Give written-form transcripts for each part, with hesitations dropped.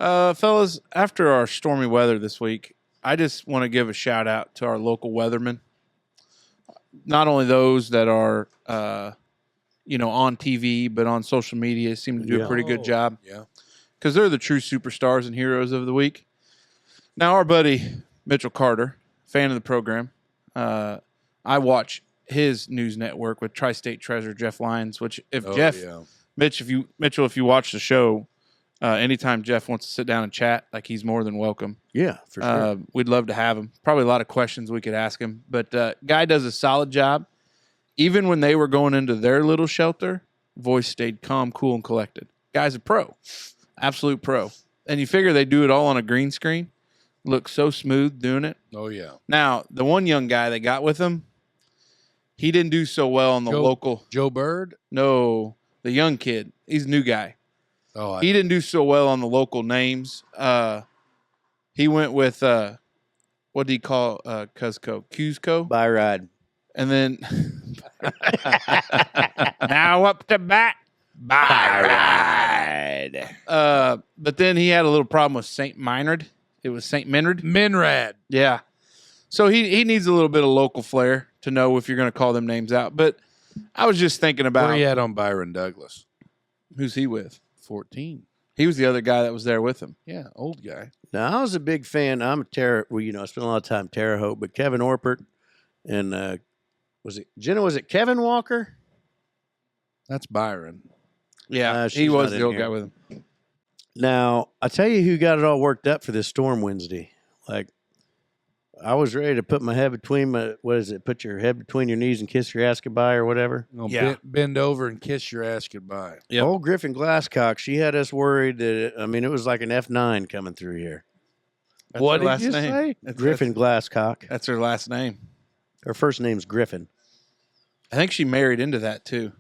Fellas, after our stormy weather this week, I just want to give a shout out to our local weathermen. Not only those that are, on TV, but on social media seem to do a pretty good job. Yeah. Because they're the true superstars and heroes of the week. Now, our buddy Mitchell Carter, fan of the program, I watch his news network with Tri-State Treasurer Jeff Lyons. Which, Mitchell, if you watch the show, anytime Jeff wants to sit down and chat, like he's more than welcome. Yeah, for sure. We'd love to have him. Probably a lot of questions we could ask him, but guy does a solid job. Even when they were going into their little shelter, voice stayed calm, cool, and collected. Guy's a pro, absolute pro. And you figure they do it all on a green screen. Looks so smooth doing it. Oh, yeah. Now, the one young guy they got with him, he didn't do so well on the local. Joe Bird? No, the young kid. He's a new guy. Oh, he didn't do so well on the local names. He went with, what do you call Cuzco? Byride. And then, now up to bat. Byride. But then he had a little problem with St. Minard. It was St. Minard. Minrad. Yeah. So he needs a little bit of local flair to know if you're going to call them names out. But I was just thinking about. Where he at on Byron Douglas? Who's he with? 14. He was the other guy that was there with him. Yeah, old guy. Now, I was a big fan. I'm a Terre. Well, I spent a lot of time Terre Haute, but Kevin Orpert and was it Kevin Walker? That's Byron. Yeah, he was the old guy with him. Now, I tell you who got it all worked up for this storm Wednesday. Like, I was ready to put my head between put your head between your knees and kiss your ass goodbye or whatever. Bend over and kiss your ass goodbye. Yep. Old Griffin Glasscock, she had us worried that, it was like an F9 coming through here. That's What her did last you name. say? Griffin Glasscock. That's her last name. Her first name's Griffin. I think she married into that too.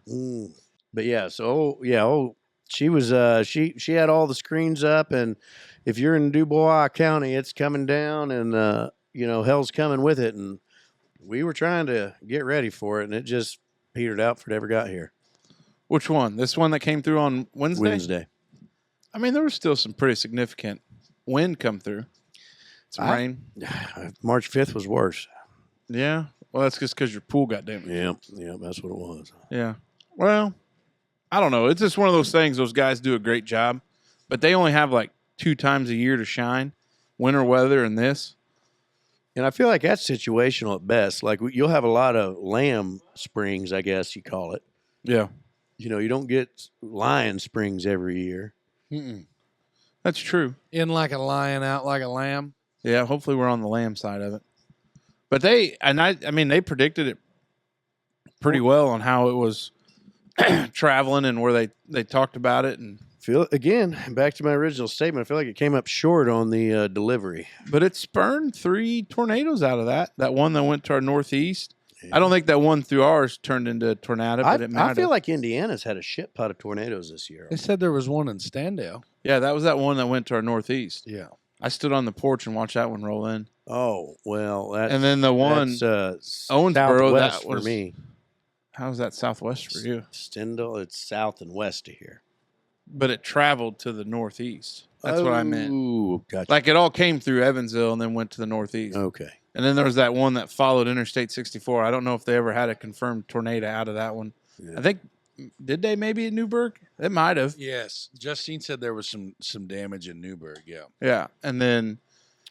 But yeah, she was she had all the screens up, and if you're in Dubois County, it's coming down, and hell's coming with it, and we were trying to get ready for it, and it just petered out before it ever got here. Which one? This one that came through on Wednesday? Wednesday. I mean, there was still some pretty significant wind come through. Some rain. March 5th was worse. Yeah. Well, that's just because your pool got damaged. Yeah, that's what it was. Yeah. Well, I don't know. It's just one of those things. Those guys do a great job, but they only have like 2 times a year to shine, winter weather and this. And I feel like that's situational at best. Like, you'll have a lot of lamb springs, I guess you call it. Yeah. You don't get lion springs every year. That's true. In like a lion, out like a lamb. Yeah. Hopefully we're on the lamb side of it. But they predicted it pretty well on how it was traveling and where they talked about it. And back to my original statement, I feel like it came up short on the delivery. But it spurned 3 tornadoes out of that. That one that went to our northeast. Yeah. I don't think that one through ours turned into a tornado, but it might have. I feel like Indiana's had a shit pot of tornadoes this year. They said there was one in Standale. Yeah, that was that one that went to our northeast. Yeah. I stood on the porch and watched that one roll in. Oh, well, and then the one Owensboro, that was for me. How's that southwest for you? Stendal, it's south and west of here. But it traveled to the northeast. That's what I meant. Ooh, gotcha. Like it all came through Evansville and then went to the northeast. Okay. And then there was that one that followed Interstate 64. I don't know if they ever had a confirmed tornado out of that one. Yeah. I think, did they maybe at Newburgh? They might have. Yes. Justine said there was some damage in Newburgh, yeah. Yeah. And then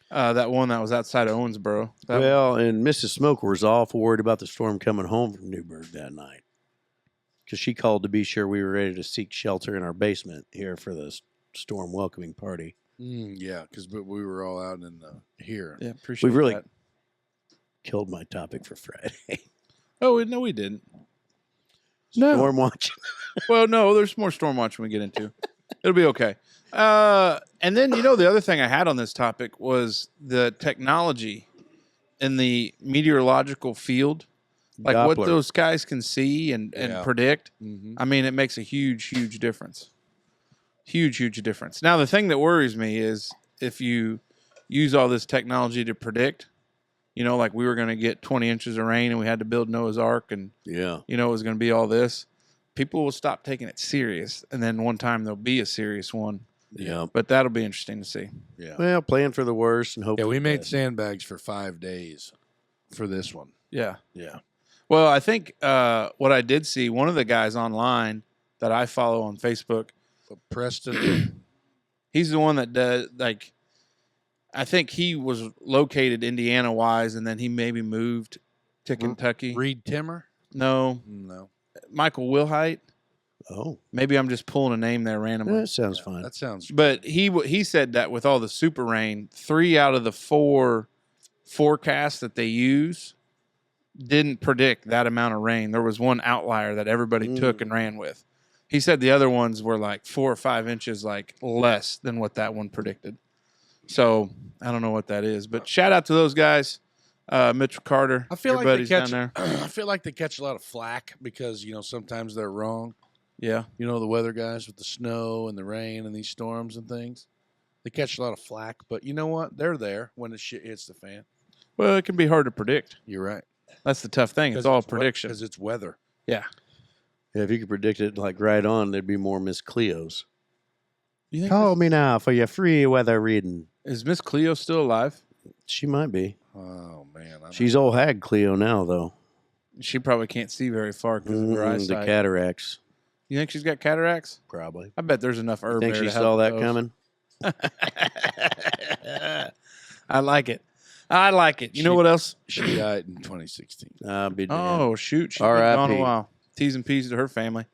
that one that was outside of Owensboro. And Mrs. Smoker was awful worried about the storm coming home from Newburgh that night. Because she called to be sure we were ready to seek shelter in our basement here for the storm welcoming party. Yeah, because we were all out in here. Yeah, appreciate that. We really killed my topic for Friday. Oh, no, we didn't. Storm watching. Well, no, there's more storm watching we get into. It'll be okay. And then, the other thing I had on this topic was the technology in the meteorological field. Like Doppler. What those guys can see and predict. Mm-hmm. I mean, it makes a huge, huge difference. Huge, huge difference. Now, the thing that worries me is if you use all this technology to predict, like we were going to get 20 inches of rain and we had to build Noah's Ark and, it was going to be all this. People will stop taking it serious. And then one time there'll be a serious one. Yeah. But that'll be interesting to see. Yeah. Well, plan for the worst and hope. Yeah, for we the made best. sandbags for 5 days for this one. Yeah. Yeah. Well, I think what I did see, one of the guys online that I follow on Facebook, But Preston, he's the one that does, like, I think he was located Indiana-wise, and then he maybe moved to Kentucky. Reed Timmer? No. Michael Wilhite. Oh, Maybe I'm just pulling a name there randomly. that sounds fine. That sounds But he said that with all the super rain, 3 out of the 4 forecasts that they use didn't predict that amount of rain. There was one outlier that everybody took and ran with. He said the other ones were like 4 or 5 inches like less than what that one predicted. So I don't know what that is, but shout out to those guys, Mitchell Carter. I feel like everybody's they catch, down there. I feel like they catch a lot of flack because, sometimes they're wrong. Yeah, The weather guys with the snow and the rain and these storms and things. They catch a lot of flack, but you know what? They're there when the shit hits the fan. well, it can be hard to predict. You're right. That's the tough thing. It's all prediction. Because it's weather. Yeah. Yeah, if you could predict it like right on, there'd be more Miss Cleos. You think Call me now for your free weather reading. is Miss Cleo still alive? She might be. Oh, man. She's old hag Cleo now, though. She probably can't see very far because of her The eyesight. cataracts, You think she's got cataracts? probably. I bet there's enough herb Think there she to saw help that those. coming? I like it. I like it. You know what else? She died in 2016. I'll be damned. Oh, shoot. She's been R.I.P. gone a while. T's and P's to her family.